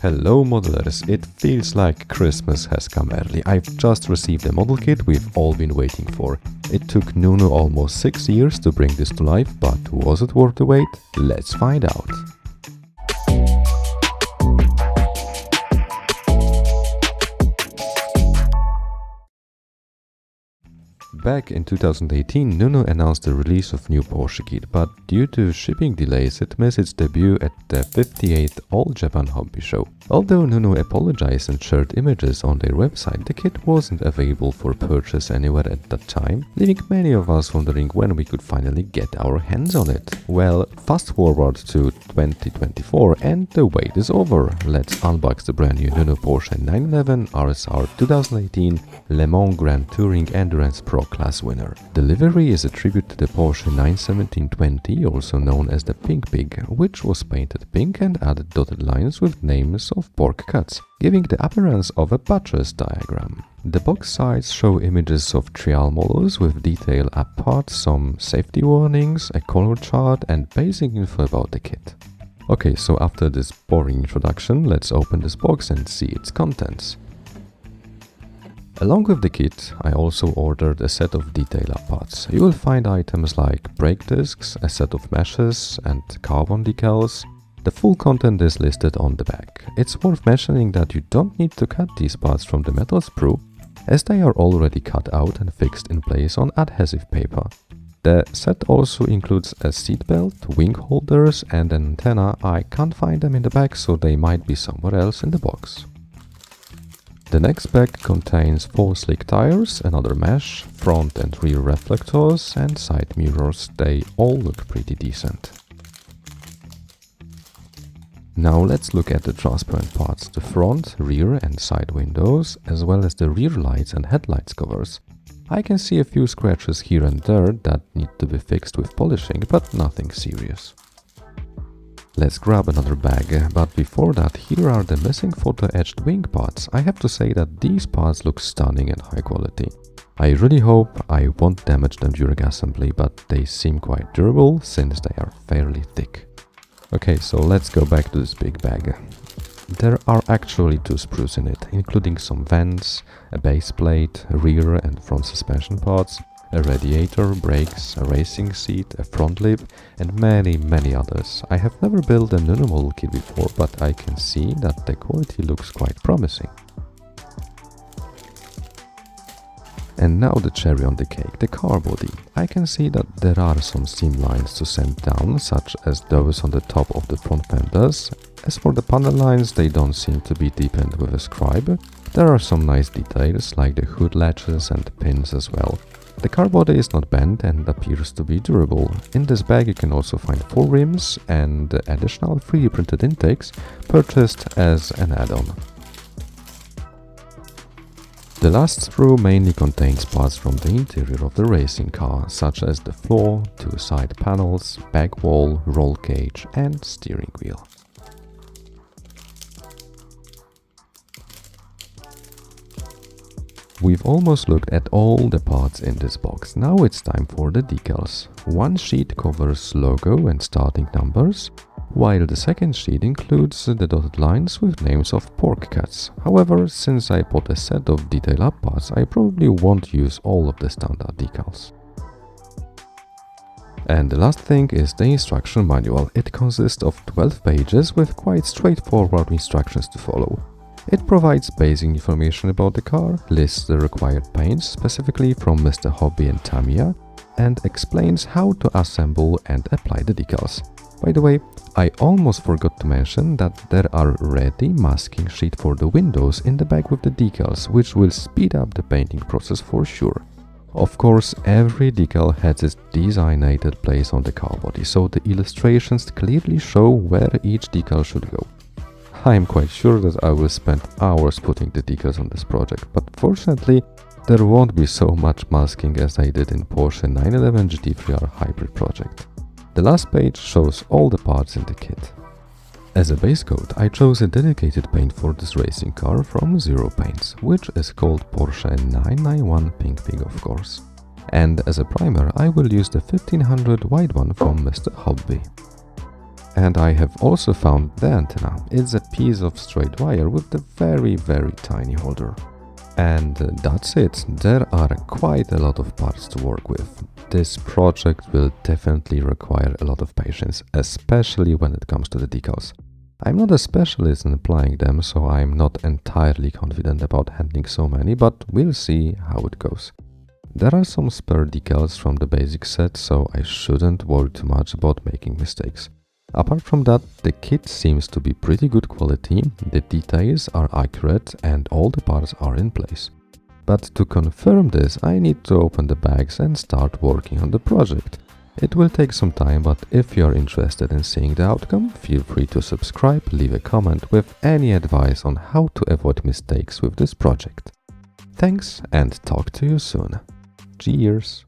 Hello modelers, it feels like Christmas has come early. I've just received a model kit we've all been waiting for. It took NuNu almost 6 years to bring this to life, but was it worth the wait? Let's find out. Back in 2018, NuNu announced the release of new Porsche kit, but due to shipping delays it missed its debut at the 58th All Japan Hobby Show. Although NuNu apologized and shared images on their website, the kit wasn't available for purchase anywhere at that time, leaving many of us wondering when we could finally get our hands on it. Well, fast forward to 2024 and the wait is over. Let's unbox the brand new NuNu Porsche 911 RSR 2018 Le Mans Grand Touring Endurance Pro Class winner. The livery is a tribute to the Porsche 91720, also known as the Pink Pig, which was painted pink and added dotted lines with names of pork cuts, giving the appearance of a butcher's diagram. The box sides show images of trial models with detail apart, some safety warnings, a color chart and basic info about the kit. Okay, so after this boring introduction, let's open this box and see its contents. Along with the kit, I also ordered a set of detail-up parts. You will find items like brake discs, a set of meshes and carbon decals. The full content is listed on the back. It's worth mentioning that you don't need to cut these parts from the metal sprue, as they are already cut out and fixed in place on adhesive paper. The set also includes a seat belt, wing holders and an antenna. I can't find them in the back, so they might be somewhere else in the box. The next bag contains 4 slick tires, another mesh, front and rear reflectors and side mirrors. They all look pretty decent. Now let's look at the transparent parts, the front, rear and side windows, as well as the rear lights and headlights covers. I can see a few scratches here and there that need to be fixed with polishing, but nothing serious. Let's grab another bag, but before that, here are the missing photo-etched wing parts. I have to say that these parts look stunning and high quality. I really hope I won't damage them during assembly, but they seem quite durable since they are fairly thick. Okay, so let's go back to this big bag. There are actually 2 sprues in it, including some vents, a base plate, rear and front suspension parts, a radiator, brakes, a racing seat, a front lip and many others. I have never built a NuNu model kit before, but I can see that the quality looks quite promising. And now the cherry on the cake, the car body. I can see that there are some seam lines to sand down, such as those on the top of the front fenders. As for the panel lines, they don't seem to be deepened with a scribe. There are some nice details like the hood latches and pins as well. The car body is not bent and appears to be durable. In this bag you can also find 4 rims and additional 3D printed intakes purchased as an add-on. The last sprue mainly contains parts from the interior of the racing car, such as the floor, 2 side panels, back wall, roll cage and steering wheel. We've almost looked at all the parts in this box. Now it's time for the decals. One sheet covers logo and starting numbers, while the second sheet includes the dotted lines with names of pork cuts. However, since I bought a set of detail-up parts, I probably won't use all of the standard decals. And the last thing is the instruction manual. It consists of 12 pages with quite straightforward instructions to follow. It provides basic information about the car, lists the required paints, specifically from Mr. Hobby and Tamiya, and explains how to assemble and apply the decals. By the way, I almost forgot to mention that there are ready masking sheet for the windows in the bag with the decals, which will speed up the painting process for sure. Of course, every decal has its designated place on the car body, so the illustrations clearly show where each decal should go. I am quite sure that I will spend hours putting the decals on this project, but fortunately there won't be so much masking as I did in Porsche 911 GT3R hybrid project. The last page shows all the parts in the kit. As a base coat, I chose a dedicated paint for this racing car from Zero Paints, which is called Porsche 991 Pink Pig of course. And as a primer I will use the 1500 white one from Mr. Hobby. And I have also found the antenna. It's a piece of straight wire with a very tiny holder. And that's it. There are quite a lot of parts to work with. This project will definitely require a lot of patience, especially when it comes to the decals. I'm not a specialist in applying them, so I'm not entirely confident about handling so many, but we'll see how it goes. There are some spare decals from the basic set, so I shouldn't worry too much about making mistakes. Apart from that, the kit seems to be pretty good quality, the details are accurate and all the parts are in place. But to confirm this, I need to open the bags and start working on the project. It will take some time, but if you're interested in seeing the outcome, feel free to subscribe, leave a comment with any advice on how to avoid mistakes with this project. Thanks and talk to you soon. Cheers!